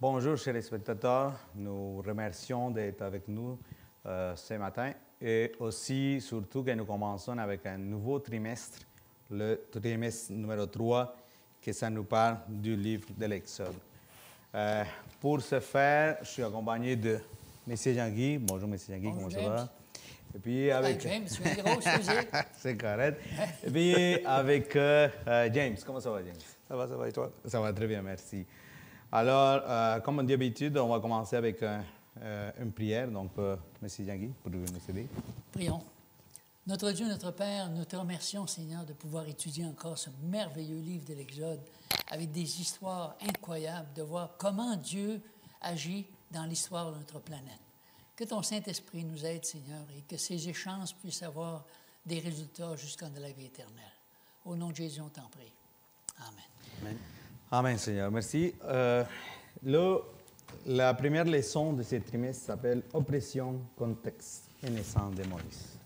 Bonjour, chers spectateurs. Nous remercions d'être avec nous ce matin et aussi, surtout, que nous commençons avec un nouveau trimestre, le trimestre numéro 3, que ça nous parle du livre de l'Exode. Pour ce faire, je suis accompagné de M. Jean-Guy. Bonjour, M. Jean-Guy, comment ça va? Et puis avec... James, tu viens gros, excusez. C'est correct. Et puis avec James. Comment ça va, James? Ça va et toi? Ça va très bien, merci. Alors, comme d'habitude, on va commencer avec une prière. Donc, M. Jean-Guy, pouvez-vous nous aider? Prions. Notre Dieu, notre Père, nous te remercions, Seigneur, de pouvoir étudier encore ce merveilleux livre de l'Exode avec des histoires incroyables, de voir comment Dieu agit dans l'histoire de notre planète. Que ton Saint-Esprit nous aide, Seigneur, et que ces échanges puissent avoir des résultats jusqu'en de la vie éternelle. Au nom de Jésus, on t'en prie. Amen. Amen. Amen, Seigneur. Merci. La première leçon de ce trimestre s'appelle Oppression, contexte et naissance de Moïse.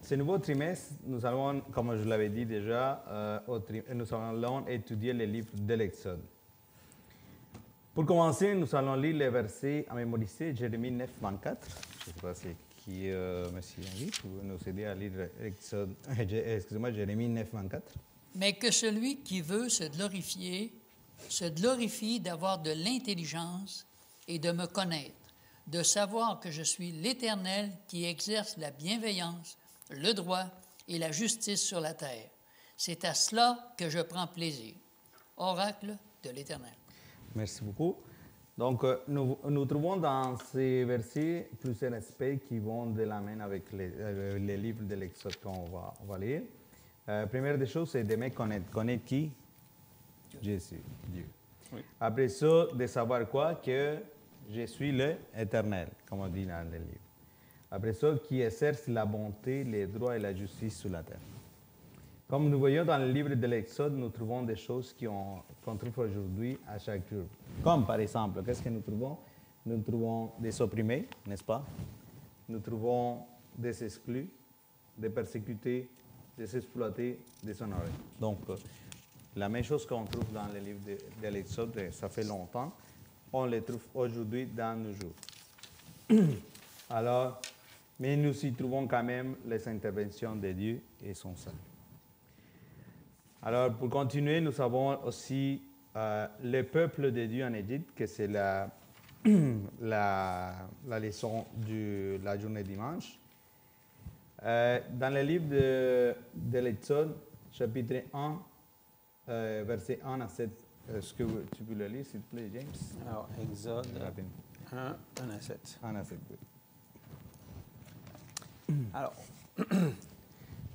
Ce nouveau trimestre, nous allons, comme je l'avais dit déjà, nous allons étudier le livre de l'Exode. Pour commencer, nous allons lire les versets à mémoriser, Jérémie 9, 24. Je ne sais pas c'est qui, M. Henry, vous nous aider à lire Jérémie 9, 24. Mais que celui qui veut se glorifie d'avoir de l'intelligence et de me connaître, de savoir que je suis l'Éternel qui exerce la bienveillance, le droit et la justice sur la terre. C'est à cela que je prends plaisir. Oracle de l'Éternel. Merci beaucoup. Donc, nous trouvons dans ces versets plusieurs aspects qui vont de la main avec les livres de l'Exode qu'on va lire. Première des choses, c'est d'aimer connaître. Connaître qui? Jésus, Dieu. Oui. Après ça, de savoir quoi? Que je suis l'Éternel, comme on dit dans le livre. Après ça, qui exerce la bonté, les droits et la justice sur la terre. Comme nous voyons dans le livre de l'Exode, nous trouvons des choses qu'on trouve aujourd'hui à chaque jour. Comme par exemple, qu'est-ce que nous trouvons? Nous trouvons des opprimés, n'est-ce pas? Nous trouvons des exclus, des persécutés, des exploités, des honorés. Donc, la même chose qu'on trouve dans le livre de l'Exode, ça fait longtemps, on les trouve aujourd'hui dans nos jours. Alors, mais nous y trouvons quand même les interventions de Dieu et son salut. Alors, pour continuer, nous avons aussi le peuple de Dieu en Égypte, que c'est la leçon de la journée dimanche. Dans le livre de l'Exode, chapitre 1, versets 1 à 7, est-ce que tu peux le lire, s'il te plaît, James? Alors, Exode 1, 1 à 7. 1 à 7, oui. Alors,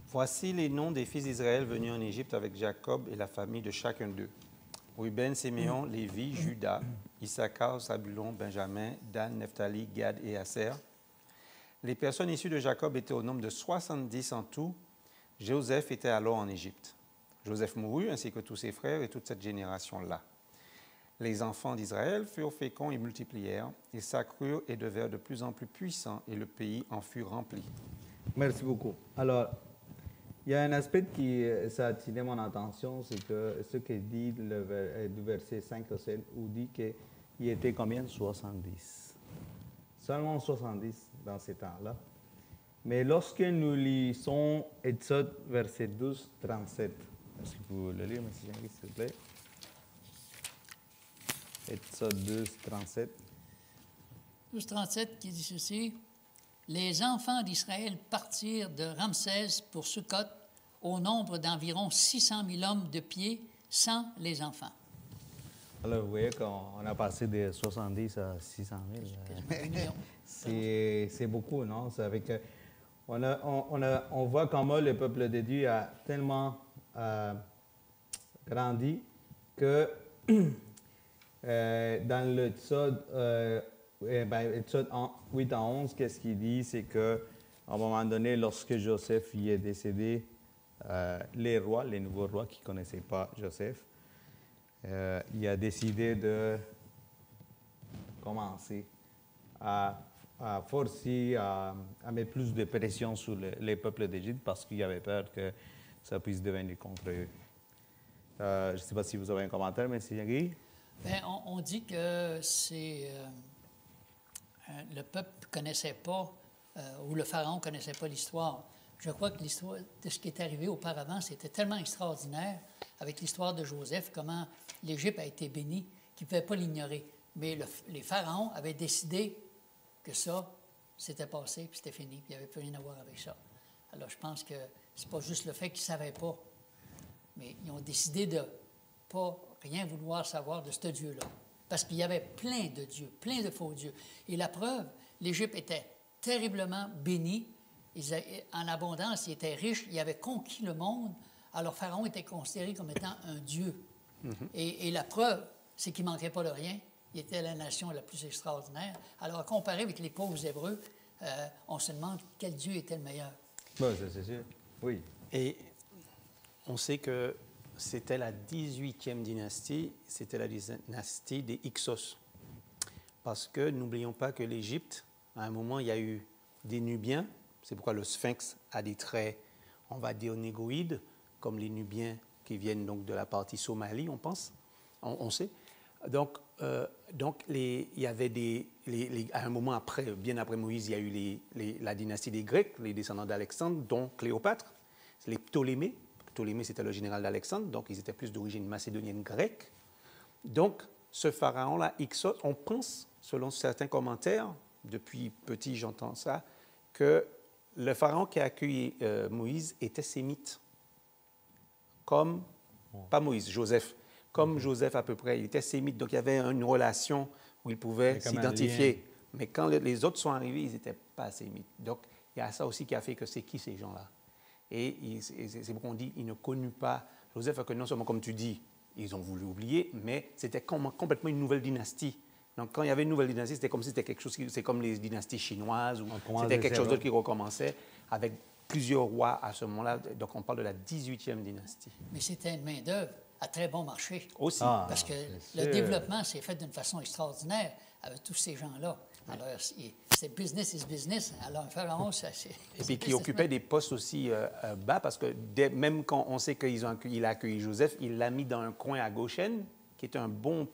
voici les noms des fils d'Israël venus en Égypte avec Jacob et la famille de chacun d'eux. Ruben, Siméon, Lévi, Juda, Issachar, Zabulon, Benjamin, Dan, Nephtali, Gad et Aser. Les personnes issues de Jacob étaient au nombre de 70 en tout. Joseph était alors en Égypte. Joseph mourut, ainsi que tous ses frères et toute cette génération-là. Les enfants d'Israël furent féconds et multiplièrent. Ils s'accrurent et devinrent de plus en plus puissants, et le pays en fut rempli. Merci beaucoup. Alors, il y a un aspect qui ça a attiré mon attention, c'est que ce que dit du verset 5 au 7, où dit qu'il était combien? 70. Seulement 70 dans ces temps-là. Mais lorsque nous lisons Exode verset 12, 37, est-ce que vous le lire, M. Jean-Guy, s'il vous plaît? Exode 12, 37. 12, 37 qui dit ceci. Les enfants d'Israël partirent de Ramsès pour Sukkot au nombre d'environ 600 000 hommes de pied, sans les enfants. Alors, vous voyez qu'on a passé de 70 à 600 000. C'est beaucoup, non? C'est avec, on voit comment le peuple de Dieu a tellement grandi que dans l'Exode Exode 8 à 11, qu'est-ce qu'il dit? C'est qu'à un moment donné, lorsque Joseph y est décédé, les nouveaux rois qui ne connaissaient pas Joseph, il a décidé de commencer à forcer, à mettre plus de pression sur les peuples d'Égypte parce qu'il avait peur que ça puisse devenir contre eux. Je ne sais pas si vous avez un commentaire, M. Jean-Guy. Bien, on dit que le peuple ne connaissait pas, ou le pharaon ne connaissait pas l'histoire. Je crois que l'histoire de ce qui est arrivé auparavant, c'était tellement extraordinaire avec l'histoire de Joseph, comment l'Égypte a été bénie, qu'il ne pouvait pas l'ignorer. Mais les pharaons avaient décidé que ça, c'était passé, puis c'était fini, puis il n'y avait plus rien à voir avec ça. Alors, je pense que c'est pas juste le fait qu'ils ne savaient pas, mais ils ont décidé de ne pas rien vouloir savoir de ce Dieu-là. Parce qu'il y avait plein de dieux, plein de faux dieux. Et la preuve, l'Égypte était terriblement bénie, en abondance, ils étaient riches, ils avaient conquis le monde, alors Pharaon était considéré comme étant un dieu. Et la preuve, c'est qu'il ne manquait pas de rien. Il était la nation la plus extraordinaire. Alors, à comparer avec les pauvres Hébreux, on se demande quel Dieu était le meilleur. Bon, ça, c'est sûr. Oui. Et on sait que c'était la 18e dynastie, c'était la dynastie des Hyksos. Parce que n'oublions pas que l'Égypte, à un moment, il y a eu des Nubiens. C'est pourquoi le Sphinx a des traits, on va dire, négroïdes, comme les Nubiens qui viennent donc de la partie Somalie, on pense, on sait. Donc il y avait à un moment après, bien après Moïse, il y a eu la dynastie des Grecs, les descendants d'Alexandre, dont Cléopâtre, les Ptolémées. Ptolémée, c'était le général d'Alexandre, donc ils étaient plus d'origine macédonienne grecque. Donc, ce pharaon-là, Hyksos, on pense, selon certains commentaires, depuis petit j'entends ça, que le pharaon qui a accueilli Moïse était sémite. Comme, pas Moïse, Joseph. Comme Joseph à peu près, il était sémite, donc il y avait une relation où il pouvait s'identifier. Mais quand les autres sont arrivés, ils n'étaient pas sémites. Donc, il y a ça aussi qui a fait que c'est qui ces gens-là. Et c'est pourquoi on dit qu'ils ne connurent pas Joseph, que non seulement, comme tu dis, ils ont voulu oublier, mais c'était complètement une nouvelle dynastie. Donc, quand il y avait une nouvelle dynastie, c'était comme si c'était quelque chose, c'est comme les dynasties chinoises, ou c'était quelque chose d'autre qui recommençait avec plusieurs rois à ce moment-là. Donc, on parle de la 18e dynastie. Mais c'était une main-d'œuvre à très bon marché. Aussi. Parce que le développement s'est fait d'une façon extraordinaire avec tous ces gens-là. Alors, c'est business is business. Alors, un pharaon, c'est... Et puis qui occupait des postes aussi bas, parce que même quand on sait qu'il a accueilli Joseph, il l'a mis dans un coin à Goshen, qui était un bon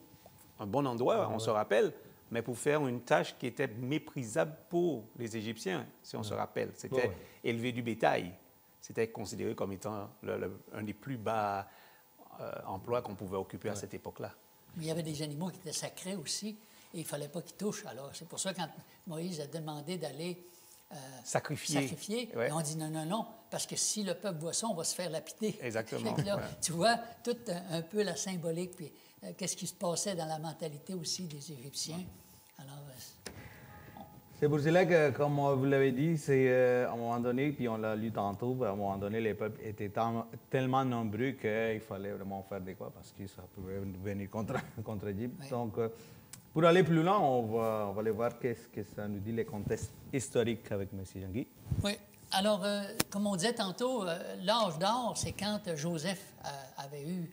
endroit, on se rappelle, mais pour faire une tâche qui était méprisable pour les Égyptiens, si on se rappelle. C'était élever du bétail. C'était considéré comme étant un des plus bas emplois qu'on pouvait occuper à cette époque-là. Il y avait des animaux qui étaient sacrés aussi, et il ne fallait pas qu'ils touchent. Alors, c'est pour ça, quand Moïse a demandé d'aller sacrifier ouais. et on dit non, parce que si le peuple voit ça, on va se faire lapider. Exactement. Là, tu vois, tout un peu la symbolique, puis qu'est-ce qui se passait dans la mentalité aussi des Égyptiens. Alors, c'est pour cela que, comme vous l'avez dit, c'est à un moment donné, puis on l'a lu tantôt, à un moment donné, les peuples étaient tellement nombreux qu'il fallait vraiment faire des quoi, parce que ça pouvait venir contre l'Égypte. Oui. Donc, pour aller plus loin, on va aller voir qu'est-ce que ça nous dit, les contextes historiques avec M. Jean-Guy. Oui. Alors, comme on disait tantôt, l'âge d'or, c'est quand Joseph avait eu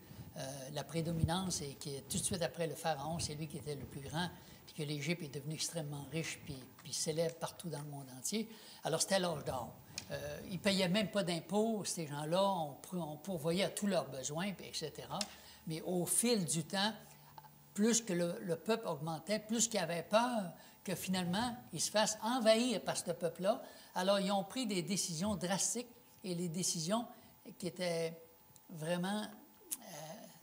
la prédominance et qui, tout de suite après le pharaon, c'est lui qui était le plus grand, puis que l'Égypte est devenue extrêmement riche, puis célèbre partout dans le monde entier. Alors, c'était l'âge d'or. Ils ne payaient même pas d'impôts, ces gens-là, on pourvoyait à tous leurs besoins, puis etc. Mais au fil du temps, plus que le peuple augmentait, plus qu'il avait peur que finalement, il se fasse envahir par ce peuple-là. Alors, ils ont pris des décisions drastiques et les décisions qui étaient vraiment...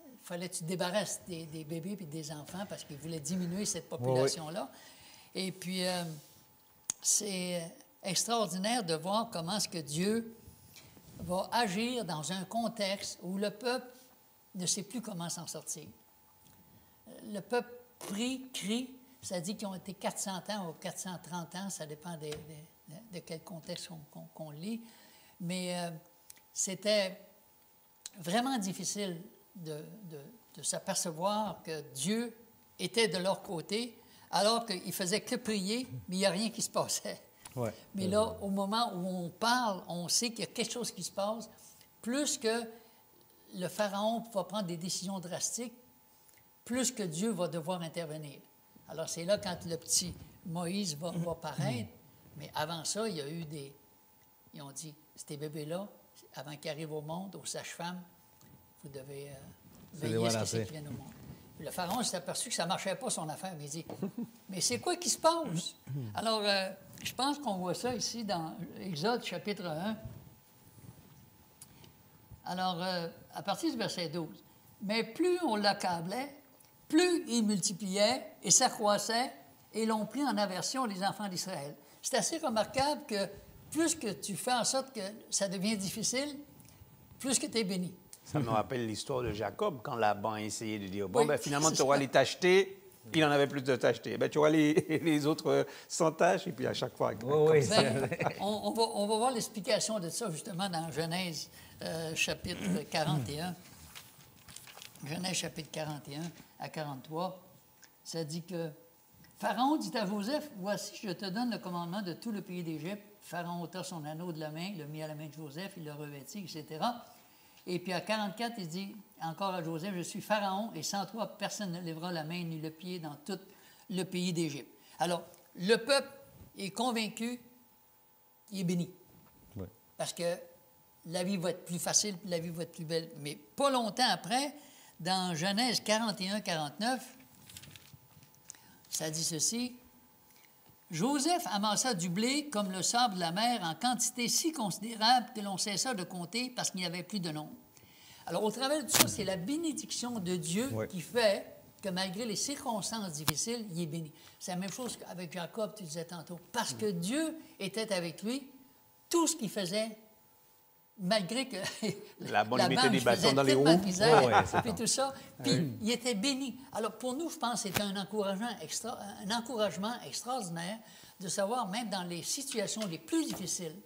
Il fallait que tu te débarrasses des bébés et des enfants parce qu'ils voulaient diminuer cette population-là. Oui. Et puis, c'est extraordinaire de voir comment est-ce que Dieu va agir dans un contexte où le peuple ne sait plus comment s'en sortir. Le peuple prie, crie, ça dit qu'ils ont été 400 ans ou 430 ans, ça dépend de quel contexte qu'on lit, mais c'était vraiment difficile de s'apercevoir que Dieu était de leur côté, alors qu'ils ne faisaient que prier, mais il n'y a rien qui se passait. Ouais. Mais là, au moment où on parle, on sait qu'il y a quelque chose qui se passe, plus que le pharaon va prendre des décisions drastiques, plus que Dieu va devoir intervenir. Alors, c'est là quand le petit Moïse va paraître, mais avant ça, il y a eu ils ont dit, ces bébés-là, avant qu'ils arrivent au monde, aux sages-femmes, vous devez veiller à ce qu'ils viennent au monde. Le pharaon s'est aperçu que ça ne marchait pas son affaire. Il dit, mais c'est quoi qui se passe? Alors, je pense qu'on voit ça ici dans Exode chapitre 1. Alors, à partir du verset 12. Mais plus on l'accablait, plus il multipliait et s'accroissait, et l'on prit en aversion les enfants d'Israël. C'est assez remarquable que plus que tu fais en sorte que ça devient difficile, plus que tu es béni. Ça me rappelle l'histoire de Jacob, quand Laban a essayé de dire, bon, Oui, ben, finalement, c'est tu auras ça. les tachetés. Il en avait plus de tachetés. Ben, tu auras les autres sans tâches, et puis à chaque fois... Oui, oui, Ben, on va voir l'explication de ça justement dans Genèse chapitre 41. Genèse chapitre 41 à 43. Ça dit que Pharaon dit à Joseph, « Voici, je te donne le commandement de tout le pays d'Égypte. » Pharaon ôta son anneau de la main, le mit à la main de Joseph, il le revêtit, etc. Et puis à 44, il dit encore à Joseph, « Je suis Pharaon, et sans toi, personne ne lèvera la main ni le pied dans tout le pays d'Égypte. » Alors, le peuple est convaincu, il est béni. Oui. Parce que la vie va être plus facile, la vie va être plus belle. Mais pas longtemps après, dans Genèse 41-49, ça dit ceci. Joseph amassa du blé comme le sable de la mer en quantité si considérable que l'on cessa de compter parce qu'il n'y avait plus de nombre. Alors, au travers de tout ça, c'est la bénédiction de Dieu qui fait que malgré les circonstances difficiles, il est béni. C'est la même chose qu'avec Jacob, tu disais tantôt. Parce que Dieu était avec lui, tout ce qu'il faisait, malgré que La bonne mettait des banque bâtons faisait dans les tellement roues. de misère, Ouais, c'est puis ça. tout ça, puis il était béni. Alors pour nous, je pense que c'est un encouragement extraordinaire de savoir, même dans les situations les plus difficiles,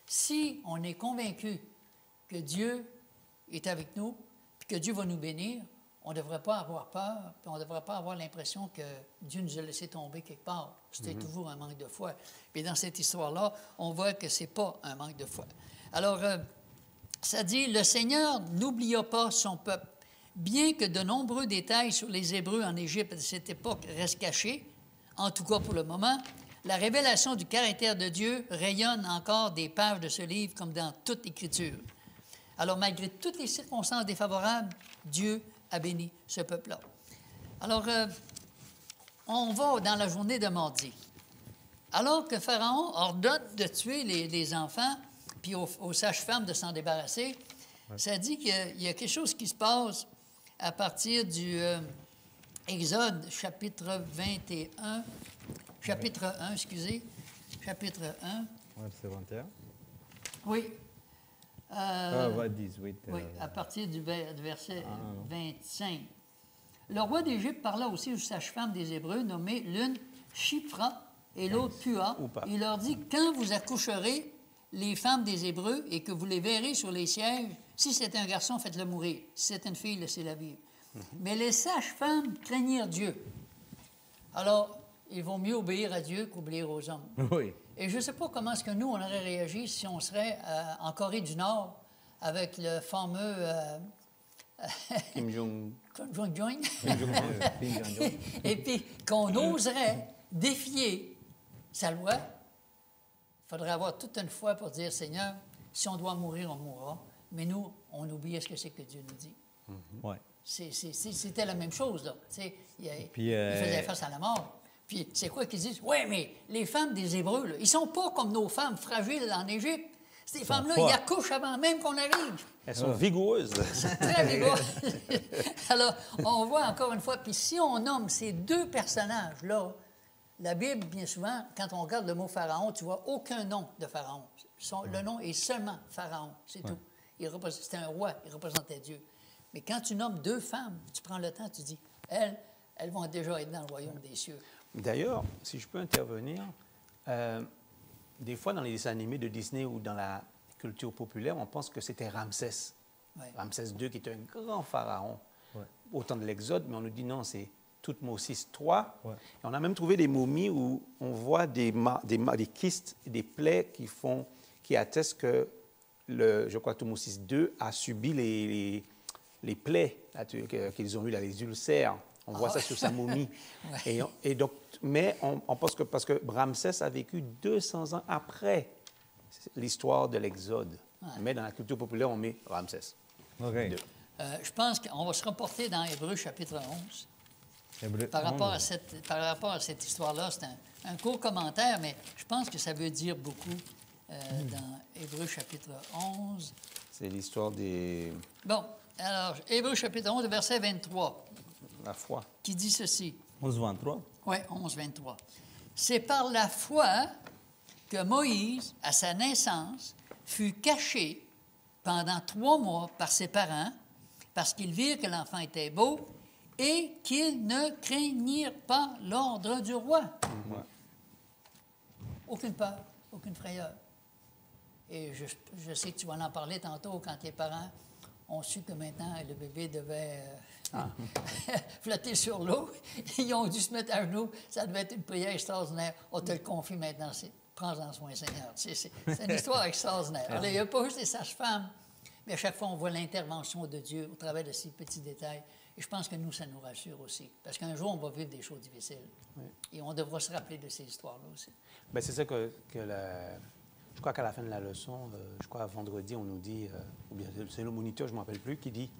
si on est convaincu que Dieu est avec nous, puis que Dieu va nous bénir, on ne devrait pas avoir peur, puis on ne devrait pas avoir l'impression que Dieu nous a laissé tomber quelque part. C'était toujours un manque de foi. Puis dans cette histoire-là, on voit que ce n'est pas un manque de foi. Alors, ça dit, « Le Seigneur n'oublia pas son peuple, bien que de nombreux détails sur les Hébreux en Égypte à cette époque restent cachés, en tout cas pour le moment, la révélation du caractère de Dieu rayonne encore des pages de ce livre comme dans toute Écriture. Alors, malgré toutes les circonstances défavorables, Dieu a béni ce peuple-là. Alors, on va dans la journée de mardi. Alors que Pharaon ordonne de tuer les enfants, puis aux sages-femmes de s'en débarrasser, ça dit qu'il y a quelque chose qui se passe à partir du Exode, chapitre 21, chapitre 1, excusez, chapitre 1. Verset 21. Oui. Ouais, 18. Oui, à partir du verset 25. Le roi d'Égypte parla aussi aux sages-femmes des Hébreux, nommées l'une Shipra et l'autre Pua. Il leur dit, quand vous accoucherez les femmes des Hébreux et que vous les verrez sur les sièges, si c'est un garçon, faites-le mourir. Si c'est une fille, laissez-la vivre. Mais les sages-femmes craignirent Dieu. Alors, il vaut mieux obéir à Dieu qu'obéir aux hommes. Oui. Et je ne sais pas comment est-ce que nous, on aurait réagi si on serait en Corée du Nord avec le fameux Kim Jong. Jong-Jong. Jong. Et puis qu'on oserait défier sa loi. Il faudrait avoir toute une foi pour dire, Seigneur, si on doit mourir, on mourra. Mais nous, on oublie ce que c'est que Dieu nous dit. Ouais. C'était la même chose, là. Il Puis, faisait face à la mort. Puis, c'est quoi qu'ils disent? Oui, mais les femmes des Hébreux, là, ils ne sont pas comme nos femmes fragiles en Égypte. Ces femmes-là, ils accouchent avant même qu'on arrive. Elles sont vigoureuses. Très vigoureux. Alors, on voit encore une fois, puis si on nomme ces deux personnages-là, la Bible, bien souvent, quand on regarde le mot Pharaon, tu vois aucun nom de Pharaon. Le nom est seulement Pharaon, c'est tout. C'était un roi, il représentait Dieu. Mais quand tu nommes deux femmes, tu prends le temps, tu dis, elles vont déjà être dans le royaume des cieux. D'ailleurs, si je peux intervenir, des fois dans les dessins animés de Disney ou dans la culture populaire, on pense que c'était Ramsès. Ouais. Ramsès II qui était un grand pharaon au temps de l'Exode, mais on nous dit non, c'est Toutmosis III. Ouais. Et on a même trouvé des momies où on voit des kystes, des plaies qui attestent que, je crois, Toutmosis II a subi les plaies qu'ils ont eues, là, les ulcères. On voit ça sur sa momie. Ouais. Et donc, mais on pense que parce que Ramsès a vécu 200 ans après l'histoire de l'Exode. Ouais. Mais dans la culture populaire, on met Ramsès. OK. Je pense qu'on va se reporter dans Hébreux chapitre 11. Hébreux Par rapport 11. à cette histoire-là, c'est un court commentaire, mais je pense que ça veut dire beaucoup dans Hébreux chapitre 11. C'est l'histoire des... Bon, alors, Hébreux chapitre 11, verset 23, la foi. qui dit ceci. 11, 23. Oui, 11, 23. C'est par la foi que Moïse, à sa naissance, fut caché pendant 3 mois par ses parents, parce qu'ils virent que l'enfant était beau et qu'ils ne craignirent pas l'ordre du roi. Ouais. Aucune peur, aucune frayeur. Et je sais que tu vas en parler tantôt quand les parents ont su que maintenant le bébé devait flotter sur l'eau. Ils ont dû se mettre à genoux. Ça devait être une prière extraordinaire. On te le confie maintenant. Prends-en soin, Seigneur. C'est une histoire extraordinaire. Alors, il n'y a pas juste les sages-femmes, mais à chaque fois, on voit l'intervention de Dieu au travers de ces petits détails. Et je pense que nous, ça nous rassure aussi. Parce qu'un jour, on va vivre des choses difficiles. Oui. Et on devra se rappeler de ces histoires-là aussi. Bien, c'est ça je crois qu'à la fin de la leçon, je crois vendredi, on nous dit, ou bien c'est le moniteur, je ne me rappelle plus, qui dit,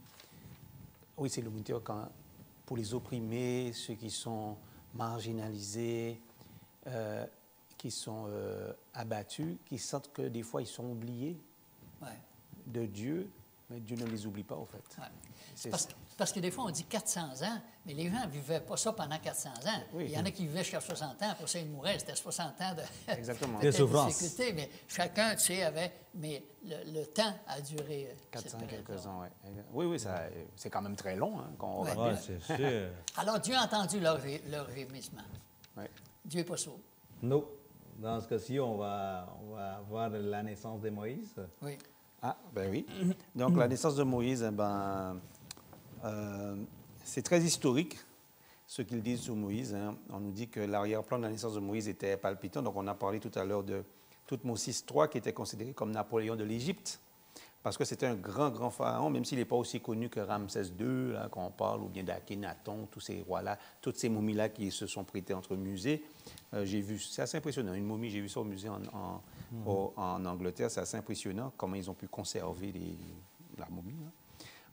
oui, c'est le moniteur, pour les opprimés, ceux qui sont marginalisés, qui sont abattus, qui sentent que des fois, ils sont oubliés de Dieu, mais Dieu ne les oublie pas, au fait. Ouais. Parce que des fois, on dit 400 ans, mais les gens ne vivaient pas ça pendant 400 ans. Oui. Il y en a qui vivaient jusqu'à 60 ans, pour ça, ils mouraient. C'était 60 ans de difficulté, mais chacun, tu sais, avait... Mais le temps a duré... 400 quelques ans, oui. Oui, c'est quand même très long, hein, quand on Ouais, c'est sûr. Alors, Dieu a entendu leur gémissement. Ouais. Dieu n'est pas sourd. Non. Dans ce cas-ci, on va voir la naissance de Moïse. Oui. Ah, ben oui. Donc, la naissance de Moïse, c'est très historique, ce qu'ils disent sur Moïse. Hein. On nous dit que l'arrière-plan de la naissance de Moïse était palpitant. Donc, on a parlé tout à l'heure de Thoutmôsis III, qui était considéré comme Napoléon de l'Égypte, parce que c'était un grand, grand pharaon, même s'il n'est pas aussi connu que Ramsès II, là, qu'on parle, ou bien d'Akhénaton, tous ces rois-là, toutes ces momies-là qui se sont prêtées entre musées. J'ai vu, c'est assez impressionnant. Une momie, j'ai vu ça au musée en Angleterre, c'est assez impressionnant comment ils ont pu conserver la momie. Là.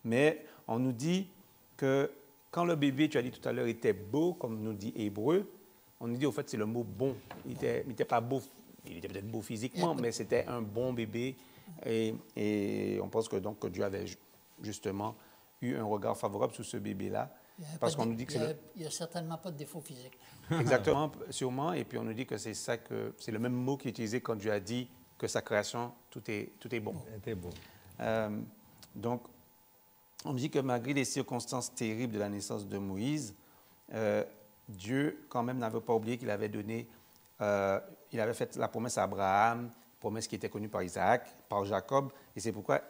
Mais on nous dit que quand le bébé, tu as dit tout à l'heure, était beau, comme nous dit Hébreu, on nous dit au fait c'est le mot bon. Il n'était pas beau, il était peut-être beau physiquement, mais c'était un bon bébé. Et on pense que, donc, que Dieu avait justement eu un regard favorable sur ce bébé-là. Parce qu'on nous dit que il n'y a certainement pas de défaut physique. Exactement, sûrement. Et puis on nous dit que c'est le même mot qui est utilisé quand Dieu a dit que sa création, tout est bon. C'était beau. Donc, on nous dit que malgré les circonstances terribles de la naissance de Moïse, Dieu, quand même, n'avait pas oublié qu'il avait donné, il avait fait la promesse à Abraham, promesse qui était connue par Isaac, par Jacob, et c'est pourquoi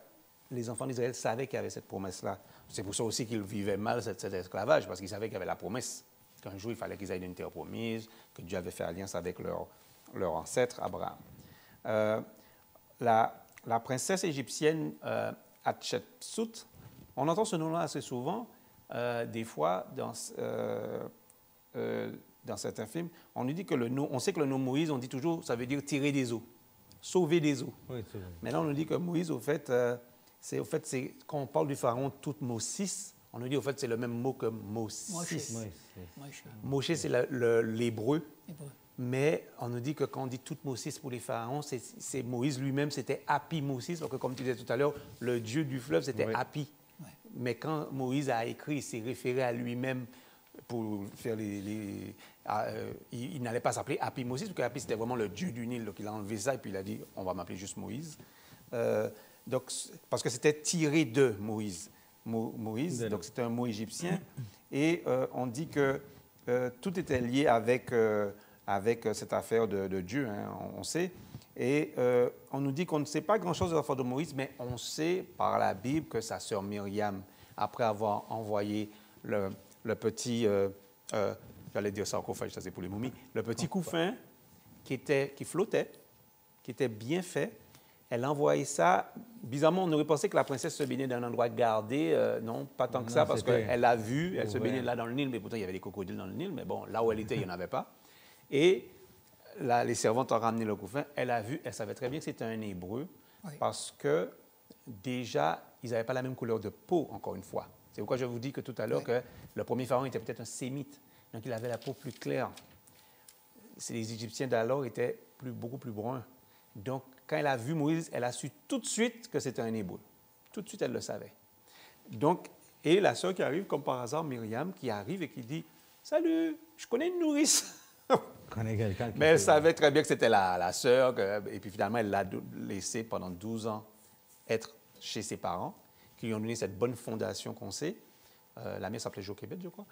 les enfants d'Israël savaient qu'il y avait cette promesse-là. C'est pour ça aussi qu'ils vivaient mal cet esclavage, parce qu'ils savaient qu'il y avait la promesse, qu'un jour il fallait qu'ils aillent dans une terre promise, que Dieu avait fait alliance avec leur ancêtre Abraham. La princesse égyptienne Hatshepsut, on entend ce nom-là assez souvent, des fois dans certains films. On nous dit que on sait que le nom Moïse, on dit toujours, ça veut dire tirer des eaux, sauver des eaux. Oui, c'est vrai. Mais là, on nous dit que Moïse, au fait, c'est quand on parle du pharaon Thoutmôsis, on nous dit au fait c'est le même mot que Moses. Moshe, c'est l'hébreu. Mais on nous dit que quand on dit Thoutmôsis pour les pharaons, c'est Moïse lui-même, c'était Hapi-Moses. Donc, comme tu disais tout à l'heure, le dieu du fleuve, c'était Hapi. Oui. Mais quand Moïse a écrit, il s'est référé à lui-même pour faire il n'allait pas s'appeler Hapi-Moses, parce que Hapi, c'était vraiment le dieu du Nil. Donc, il a enlevé ça et puis il a dit, on va m'appeler juste Moïse. Donc, parce que c'était tiré de Moïse. Moïse, donc c'était un mot égyptien. Et on dit que tout était lié avec cette affaire de Dieu, hein, on sait. Et on nous dit qu'on ne sait pas grand-chose de l'affaire de Moïse, mais on sait par la Bible que sa sœur Myriam, après avoir envoyé le petit, j'allais dire sarcophage, ça c'est pour les momies, le petit couffin qui flottait, qui était bien fait, elle a envoyé ça. Bizarrement, on aurait pensé que la princesse se baignait dans un endroit gardé. Non, pas tant que ça, parce qu'elle l'a vu, elle se baignait là dans le Nil, mais pourtant il y avait des crocodiles dans le Nil, mais bon, là où elle était, il n'y en avait pas. Et là, les servantes ont ramené le couffin, elle a vu, elle savait très bien que c'était un Hébreu, parce que déjà, ils n'avaient pas la même couleur de peau, encore une fois. C'est pourquoi je vous dis que tout à l'heure que le premier pharaon était peut-être un sémite. Donc, il avait la peau plus claire. Les Égyptiens d'alors étaient beaucoup plus bruns. Donc, quand elle a vu Moïse, elle a su tout de suite que c'était un Hébreu. Tout de suite, elle le savait. Donc, et la sœur qui arrive, comme par hasard, Myriam, qui arrive et qui dit « Salut, je connais une nourrice. » Mais elle savait très bien que c'était la sœur. Et puis finalement, elle l'a laissé pendant 12 ans être chez ses parents, qui lui ont donné cette bonne fondation qu'on sait. La mère s'appelait Jochebed, je crois.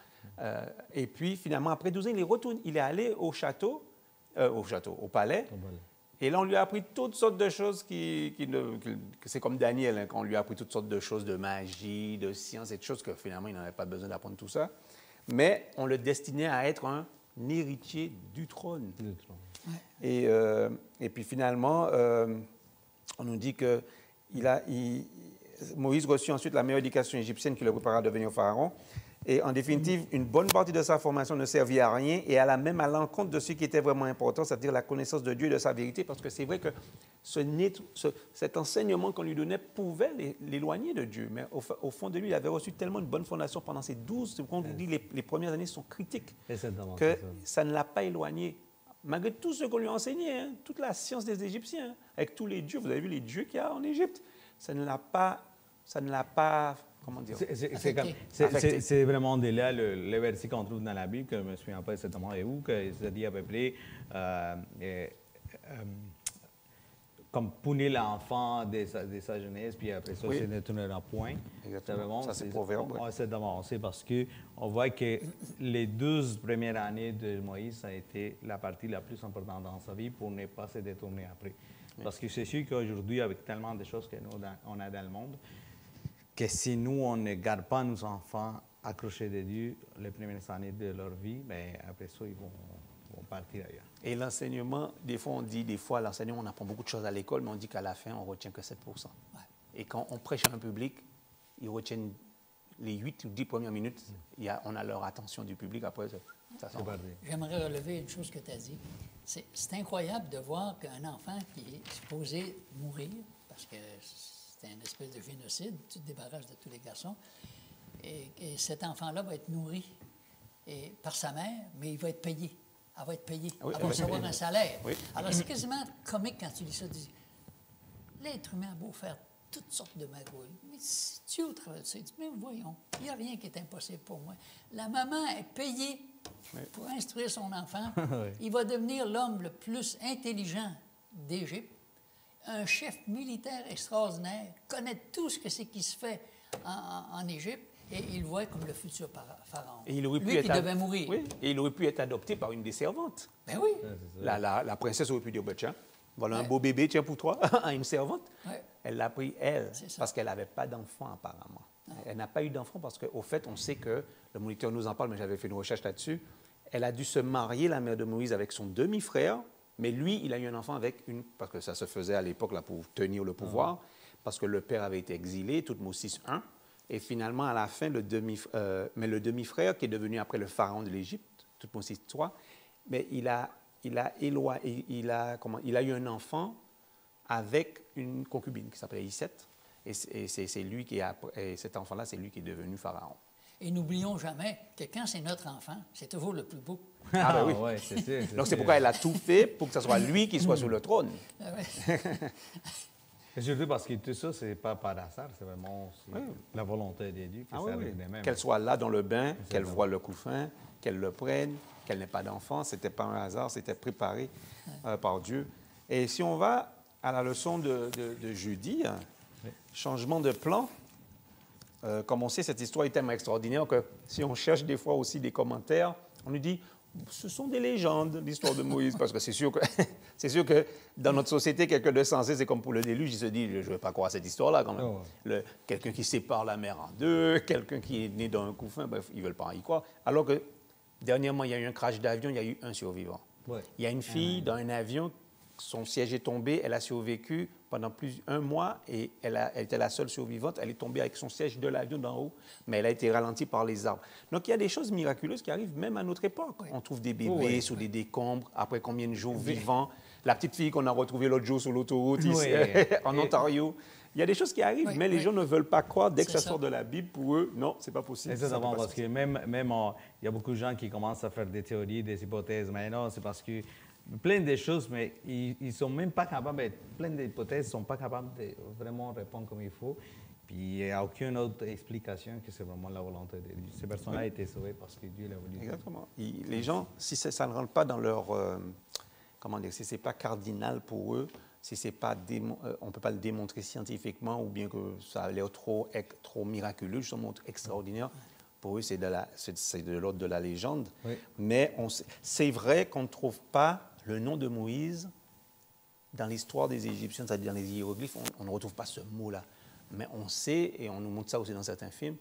Et puis finalement, après 12 ans, il est retourné. Il est allé au palais. Et là, on lui a appris toutes sortes de choses c'est comme Daniel, hein, qu'on lui a appris toutes sortes de choses de magie, de science, et de choses que finalement, il n'avait pas besoin d'apprendre tout ça. Mais on le destinait à être un héritier du trône. Et puis finalement, on nous dit que Moïse reçut ensuite la meilleure éducation égyptienne qui le prépara à devenir pharaon. Et en définitive, une bonne partie de sa formation ne servit à rien et à l'encontre de ce qui était vraiment important, c'est-à-dire la connaissance de Dieu et de sa vérité, parce que c'est vrai que cet enseignement qu'on lui donnait pouvait l'éloigner de Dieu. Mais au fond de lui, il avait reçu tellement une bonne fondation pendant ces 12, c'est pourquoi on dit les premières années sont critiques, que ça ne l'a pas éloigné. Malgré tout ce qu'on lui a enseigné, hein, toute la science des Égyptiens, hein, avec tous les dieux, vous avez vu les dieux qu'il y a en Égypte, ça ne l'a pas comment dire? C'est vraiment de là le verset qu'on trouve dans la Bible, que je ne me souviens pas exactement où, que ça dit à peu près comme punir l'enfant de sa jeunesse, puis après ça, c'est ne tournera point. Exactement. Ça, c'est Proverbe. C'est d'avancé parce qu'on voit que les 12 premières années de Moïse, ça a été la partie la plus importante dans sa vie pour ne pas se détourner après. Oui. Parce que c'est sûr qu'aujourd'hui, avec tellement de choses qu'on a dans le monde, que si nous, on ne garde pas nos enfants accrochés de Dieu les premières années de leur vie, bien, après ça, ils vont partir ailleurs. Et l'enseignement, des fois, l'enseignement, on apprend beaucoup de choses à l'école, mais on dit qu'à la fin, on ne retient que 7%. Ouais. Et quand on prêche à un public, ils retiennent les 8 ou 10 premières minutes, on a leur attention du public, après, ça s'en va. J'aimerais relever une chose que tu as dit. C'est incroyable de voir qu'un enfant qui est supposé mourir, parce que c'est une espèce de génocide, tu te débarrasses de tous les garçons, et cet enfant-là va être nourri par sa mère, mais il va être payé. Elle va être payée. Oui, elle va recevoir un salaire. Oui. Alors, c'est quasiment comique quand tu lis ça. Tu dis, l'être humain a beau faire toutes sortes de magouilles, mais si Dieu au travers de ça, il dit, mais voyons, il n'y a rien qui est impossible pour moi. La maman est payée pour instruire son enfant. Il va devenir l'homme le plus intelligent d'Égypte, un chef militaire extraordinaire, connaît tout ce que c'est qui se fait en Égypte. Et il voit comme le futur pharaon. Et il aurait lui qui devait mourir. Oui, et il aurait pu être adopté par une des servantes. Ben oui. La princesse aurait pu dire, ben, tiens, voilà un beau bébé, tiens pour toi, à une servante. Elle l'a pris, elle, parce qu'elle n'avait pas d'enfant, apparemment. Elle n'a pas eu d'enfant parce qu'au fait, on sait que, le moniteur nous en parle, mais j'avais fait une recherche là-dessus, elle a dû se marier, la mère de Moïse, avec son demi-frère, mais lui, il a eu un enfant avec parce que ça se faisait à l'époque là, pour tenir le pouvoir, parce que le père avait été exilé, Toutmose 1. Et finalement, à la fin, le demi-frère, qui est devenu après le pharaon de l'Égypte, Toutmose 3, mais il a eu un enfant avec une concubine qui s'appelait Isset. Et c'est lui et cet enfant-là, c'est lui qui est devenu pharaon. Et n'oublions jamais que quand c'est notre enfant, c'est toujours le plus beau. Ah ben oui. Ouais, c'est donc c'est pourquoi elle a tout fait pour que ce soit lui qui soit sur le trône. Et surtout parce que tout ça, ce n'est pas par hasard, c'est vraiment la volonté de Dieu qui s'arrive de même. Qu'elle soit là dans le bain, qu'elle voie le couffin, qu'elle le prenne, qu'elle n'ait pas d'enfant, ce n'était pas un hasard, c'était préparé par Dieu. Et si on va à la leçon de jeudi, changement de plan, comme on sait, cette histoire est tellement extraordinaire que si on cherche des fois aussi des commentaires, on nous dit ce sont des légendes, l'histoire de Moïse, parce que c'est sûr que dans notre société, quelqu'un de sensé, c'est comme pour le déluge, il se dit, je ne vais pas croire cette histoire-là quand même. Quelqu'un qui sépare la mer en deux, quelqu'un qui est né dans un couffin, bref, ils ne veulent pas y croire. Alors que, dernièrement, il y a eu un crash d'avion, il y a eu un survivant. Ouais. Il y a une fille dans un avion, son siège est tombé, elle a survécu pendant un mois et elle était la seule survivante. Elle est tombée avec son siège de l'avion d'en haut, mais elle a été ralentie par les arbres. Donc, il y a des choses miraculeuses qui arrivent même à notre époque. On trouve des bébés sous des décombres, après combien de jours vivants. La petite fille qu'on a retrouvée l'autre jour sur l'autoroute ici, en Ontario. Il y a des choses qui arrivent, Oui, mais les oui. gens ne veulent pas croire. Dès que C'est ça ça. sort de la Bible, pour eux, non, c'est pas possible. ça Exactement, peut pas parce se que il y a beaucoup de gens qui commencent à faire des théories, des hypothèses, mais non, c'est parce que plein de choses, mais ils ne sont même pas capables, plein d'hypothèses ne sont pas capables de vraiment répondre comme il faut. Puis il n'y a aucune autre explication que c'est vraiment la volonté de Dieu. Ces personnes-là étaient sauvées parce que Dieu l'a voulu. Exactement. Les gens, si ça ne rentre pas dans leur... comment dire, si ce n'est pas cardinal pour eux, si c'est pas on ne peut pas le démontrer scientifiquement ou bien que ça a l'air trop miraculeux, justement extraordinaire, pour eux, c'est de l'ordre de la légende. Oui. Mais c'est vrai qu'on ne trouve pas le nom de Moïse dans l'histoire des Égyptiens, c'est-à-dire dans les hiéroglyphes, on ne retrouve pas ce mot-là. Mais on sait, et on nous montre ça aussi dans certains films,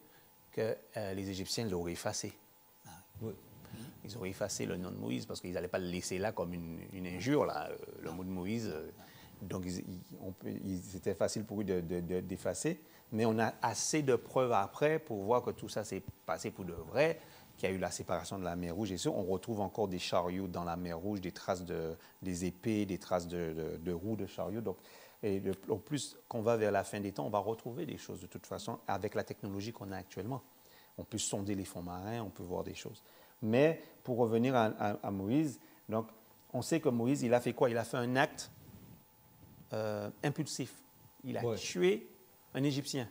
que les Égyptiens l'auraient effacé. Oui. Ils auraient effacé le nom de Moïse parce qu'ils n'allaient pas le laisser là comme une injure, là, le mot de Moïse. Donc, c'était facile pour eux d'effacer. Mais on a assez de preuves après pour voir que tout ça s'est passé pour de vrai, qu'il y a eu la séparation de la mer Rouge. Et ça, on retrouve encore des chariots dans la mer Rouge, des traces des épées, des traces de roues de chariots. Donc, au plus qu'on va vers la fin des temps, on va retrouver des choses de toute façon avec la technologie qu'on a actuellement. On peut sonder les fonds marins, on peut voir des choses. Mais pour revenir à Moïse, donc, on sait que Moïse, il a fait quoi? Il a fait un acte impulsif. Il a tué un Égyptien.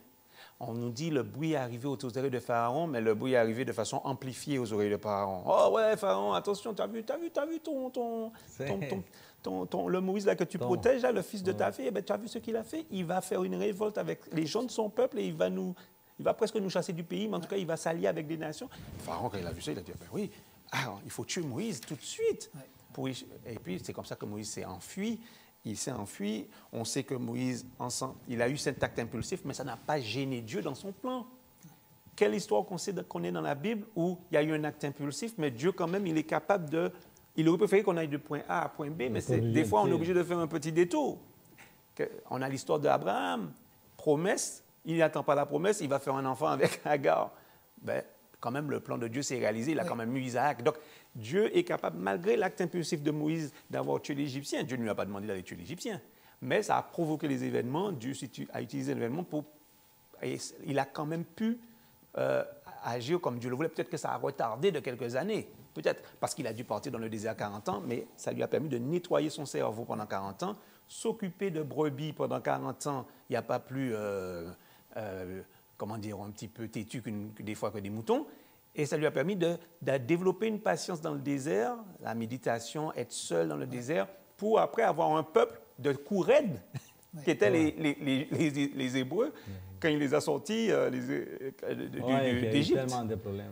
On nous dit le bruit est arrivé aux oreilles de Pharaon, mais le bruit est arrivé de façon amplifiée aux oreilles de Pharaon. Oh ouais, Pharaon, attention, t'as vu le Moïse là, que tu protèges, là, le fils de ta fille, eh ben, tu as vu ce qu'il a fait? Il va faire une révolte avec les gens de son peuple et il va presque nous chasser du pays, mais en tout cas, il va s'allier avec des nations. Pharaon, quand il a vu ça, il a dit, ben oui, il faut tuer Moïse tout de suite. Et puis, c'est comme ça que Moïse s'est enfui. Il s'est enfui. On sait que Moïse, il a eu cet acte impulsif, mais ça n'a pas gêné Dieu dans son plan. Quelle histoire qu'on est dans la Bible où il y a eu un acte impulsif, mais Dieu, quand même, il est capable de... Il aurait préféré qu'on aille de point A à point B, mais des fois, on est obligé de faire un petit détour. On a l'histoire d'Abraham, promesse, il n'attend pas la promesse, il va faire un enfant avec Agar. Ben, quand même, le plan de Dieu s'est réalisé, il a quand même eu Isaac. Donc, Dieu est capable, malgré l'acte impulsif de Moïse, d'avoir tué l'Égyptien. Dieu ne lui a pas demandé d'aller tuer l'Égyptien. Mais ça a provoqué les événements. Dieu a utilisé l'événement pour... Et il a quand même pu agir comme Dieu le voulait. Peut-être que ça a retardé de quelques années. Peut-être parce qu'il a dû partir dans le désert 40 ans, mais ça lui a permis de nettoyer son cerveau pendant 40 ans, s'occuper de brebis pendant 40 ans. Il n'y a pas plus, comment dire, un petit peu têtu des fois que des moutons. Et ça lui a permis de développer une patience dans le désert, la méditation, être seul dans le désert, pour après avoir un peuple de coups raides, qui étaient les Hébreux, quand il les a sortis d'Égypte.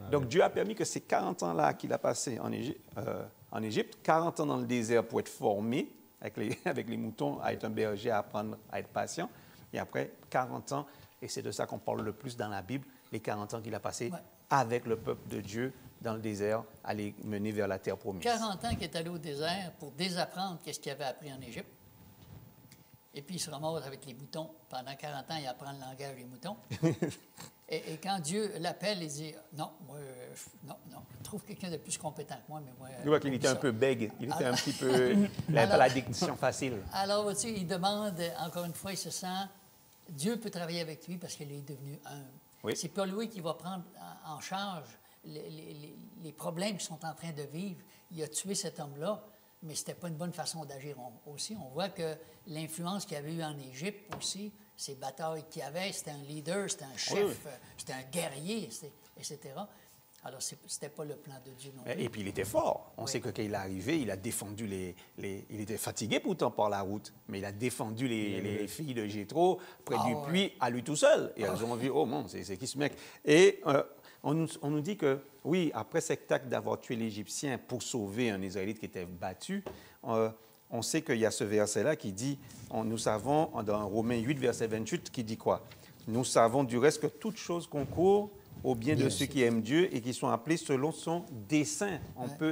Donc Dieu a permis que ces 40 ans-là qu'il a passé en Égypte, 40 ans dans le désert pour être formé avec les moutons, à être un berger, à apprendre à être patient, et après 40 ans, et c'est de ça qu'on parle le plus dans la Bible, les 40 ans qu'il a passé avec le peuple de Dieu dans le désert, à les mener vers la terre promise. 40 ans qu'il est allé au désert pour désapprendre ce qu'il avait appris en Égypte. Et puis, il se ramasse avec les moutons. Pendant 40 ans, il apprend le langage des moutons. et quand Dieu l'appelle, il dit, non, trouve quelqu'un de plus compétent que moi, mais moi... Je vois qu'il était un peu bègue. Il était un petit peu... Il n'avait pas la diction facile. Alors, tu sais, il demande, encore une fois, il se sent... Dieu peut travailler avec lui parce qu'il est devenu humble. Oui. C'est pas lui qui va prendre en charge les problèmes qu'ils sont en train de vivre. Il a tué cet homme-là, mais ce n'était pas une bonne façon d'agir aussi. On voit que l'influence qu'il y avait eu en Égypte aussi, ces batailles qu'il y avait, c'était un leader, c'était un chef, c'était un guerrier, etc. Alors, ce n'était pas le plan de Dieu non plus. Et puis, il était fort. On sait que quand il est arrivé, il a défendu il était fatigué pourtant par la route, mais il a défendu les filles de Jéthro près du puits à lui tout seul. Et elles ont vu, oh mon, c'est qui ce mec? Et on nous dit que, oui, après cet acte d'avoir tué l'Égyptien pour sauver un Israélite qui était battu, on sait qu'il y a ce verset-là qui dit, nous savons, dans Romains 8, verset 28, qui dit quoi? Nous savons du reste que toute chose concourt au bien de ceux qui aiment Dieu et qui sont appelés selon son dessein.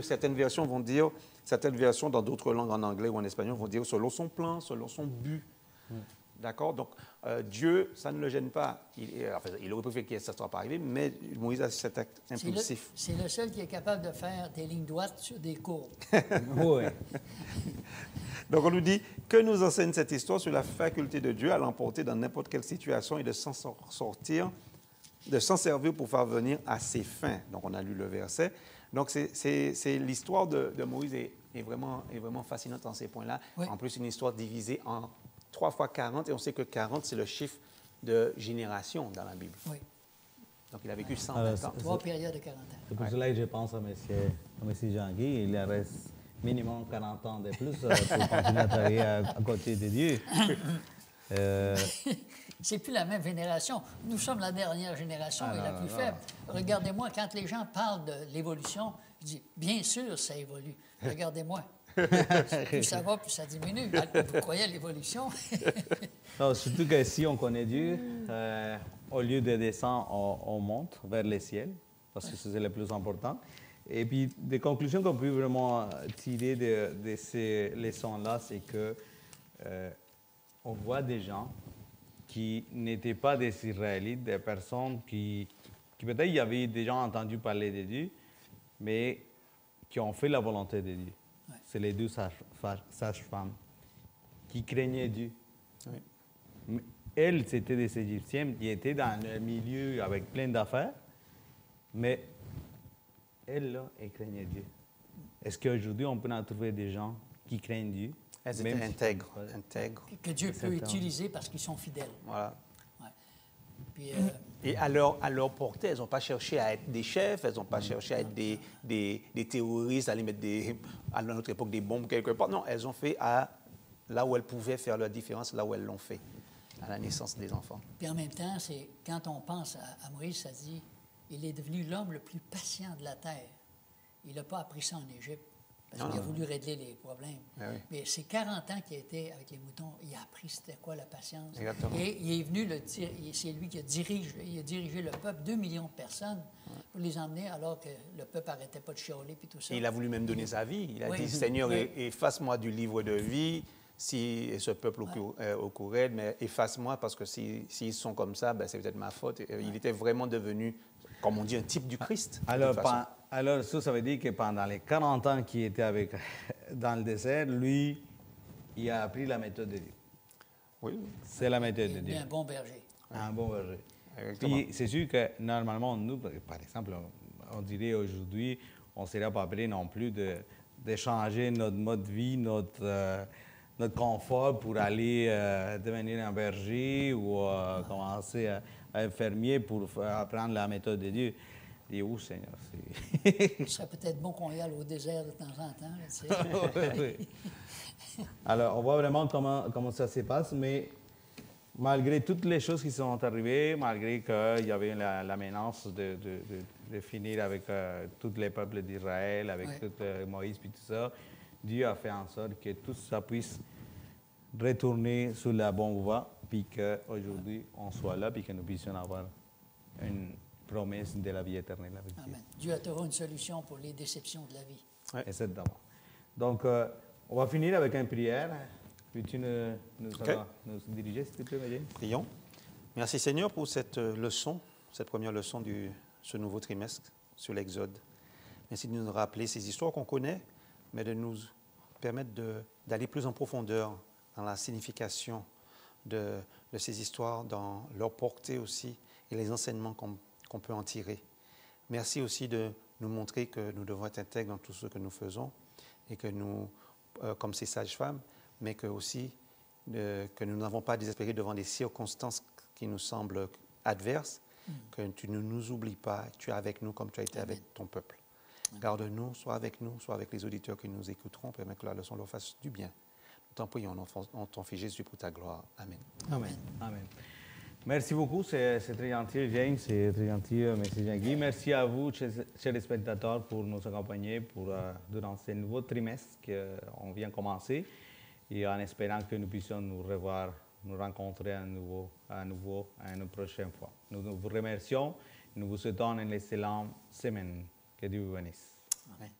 Certaines versions vont dire, certaines versions dans d'autres langues, en anglais ou en espagnol, vont dire selon son plan, selon son but. D'accord? Donc, Dieu, ça ne le gêne pas. Il aurait préféré que ça ne soit pas arrivé, mais Moïse a cet acte impulsif. C'est le seul qui est capable de faire des lignes droites sur des courbes. Oui. Donc, on nous dit que nous enseigne cette histoire sur la faculté de Dieu à l'emporter dans n'importe quelle situation et de s'en sortir, de s'en servir pour faire venir à ses fins. Donc, on a lu le verset. Donc, c'est l'histoire de Moïse est vraiment fascinante en ces points-là. Oui. En plus, une histoire divisée en 3 fois 40, et on sait que 40, c'est le chiffre de génération dans la Bible. Oui. Donc, il a vécu 120 ans. 3 périodes de 40 ans. C'est pour cela que je pense à M. Jean-Guy. Il reste minimum 40 ans de plus pour continuer à travailler à côté de Dieu. C'est plus la même génération. Nous sommes la dernière génération et la plus faible. Regardez-moi, quand les gens parlent de l'évolution, je dis, bien sûr, ça évolue. Regardez-moi. Plus ça va, plus ça diminue. Vous croyez à l'évolution? Non, surtout que si on connaît Dieu, au lieu de descendre, on monte vers le ciel, parce que c'est le plus important. Et puis, des conclusions qu'on peut vraiment tirer de ces leçons-là, c'est que on voit des gens qui n'étaient pas des Israélites, des personnes qui peut-être y avaient déjà entendu parler de Dieu, mais qui ont fait la volonté de Dieu. Ouais. C'est les deux sages-femmes qui craignaient Dieu. Oui. Elles, c'était des Égyptiennes qui étaient dans un milieu avec plein d'affaires, mais elles, là, elles craignaient Dieu. Est-ce qu'aujourd'hui, on peut en trouver des gens qui craignent Dieu? Elles même étaient si- intègres. Que Dieu peut utiliser parce qu'ils sont fidèles. Voilà. Ouais. Puis, Et à leur portée, elles n'ont pas cherché à être des chefs, elles n'ont pas cherché à être des terroristes, à aller mettre à notre époque des bombes quelque part. Non, elles ont fait là où elles pouvaient faire leur différence, là où elles l'ont fait, à la naissance des enfants. puis en même temps, c'est quand on pense à Moïse, ça dit, il est devenu l'homme le plus patient de la terre. Il n'a pas appris ça en Égypte, parce qu'il a voulu régler les problèmes. Ah oui. Mais c'est 40 ans qu'il a été avec les moutons, il a appris c'était quoi la patience. Exactement. Et il est venu, c'est lui qui a dirigé le peuple, 2 millions de personnes, pour les emmener alors que le peuple n'arrêtait pas de chialer puis tout ça. Et il a voulu même donner sa vie. Il a Oui. dit, Seigneur, Oui. efface-moi du livre de vie, si ce peuple au courant, mais efface-moi parce que s'ils sont comme ça, ben, c'est peut-être ma faute. Il était vraiment devenu, comme on dit, un type du Christ. de toute façon. Alors, ça veut dire que pendant les 40 ans qu'il était dans le désert, lui, il a appris la méthode de Dieu. Oui, C'est la méthode de Il Dieu. est un bon berger. Un bon berger. exactement. Puis, c'est sûr que normalement, nous, par exemple, on dirait aujourd'hui, on ne serait pas prêt non plus de changer notre mode de vie, notre confort pour aller devenir un berger ou commencer à être fermier pour apprendre la méthode de Dieu. Et où, Seigneur? Ce serait peut-être bon qu'on y aille au désert de temps en temps. Là, tu sais. Oui. Alors, on voit vraiment comment ça se passe, mais malgré toutes les choses qui sont arrivées, malgré qu'il y avait la menace de finir avec tous les peuples d'Israël, avec tout, Moïse et tout ça, Dieu a fait en sorte que tout ça puisse retourner sur la bonne voie, puis qu'aujourd'hui, on soit là, puis que nous puissions avoir une promesse de la vie éternelle avec Dieu. Amen. Dieu a toujours une solution pour les déceptions de la vie. Exactement. Donc, on va finir avec une prière. Peux-tu nous diriger, s'il te plaît, Médine? Prions. Merci Seigneur pour cette leçon, cette première leçon de ce nouveau trimestre sur l'Exode. Merci de nous rappeler ces histoires qu'on connaît, mais de nous permettre d'aller plus en profondeur dans la signification de ces histoires, dans leur portée aussi et les enseignements qu'on peut en tirer. Merci aussi de nous montrer que nous devons être intègres dans tout ce que nous faisons et que nous, comme ces sages-femmes, mais que aussi que nous n'avons pas à désespérer devant des circonstances qui nous semblent adverses, que tu ne nous oublies pas, que tu es avec nous comme tu as été avec ton peuple. Garde-nous, sois avec nous, sois avec les auditeurs qui nous écouteront, permets que la leçon leur fasse du bien. Nous t'en prions en ton Fils Jésus pour ta gloire. Amen. Amen. Amen. Merci beaucoup, c'est très gentil, James, c'est très gentil, merci Jean-Guy. Merci à vous, chers spectateurs, pour nous accompagner durant ce nouveau trimestre qu'on vient commencer et en espérant que nous puissions nous revoir, nous rencontrer à nouveau une prochaine fois. Nous vous remercions, nous vous souhaitons une excellente semaine. Que Dieu vous bénisse. Amen.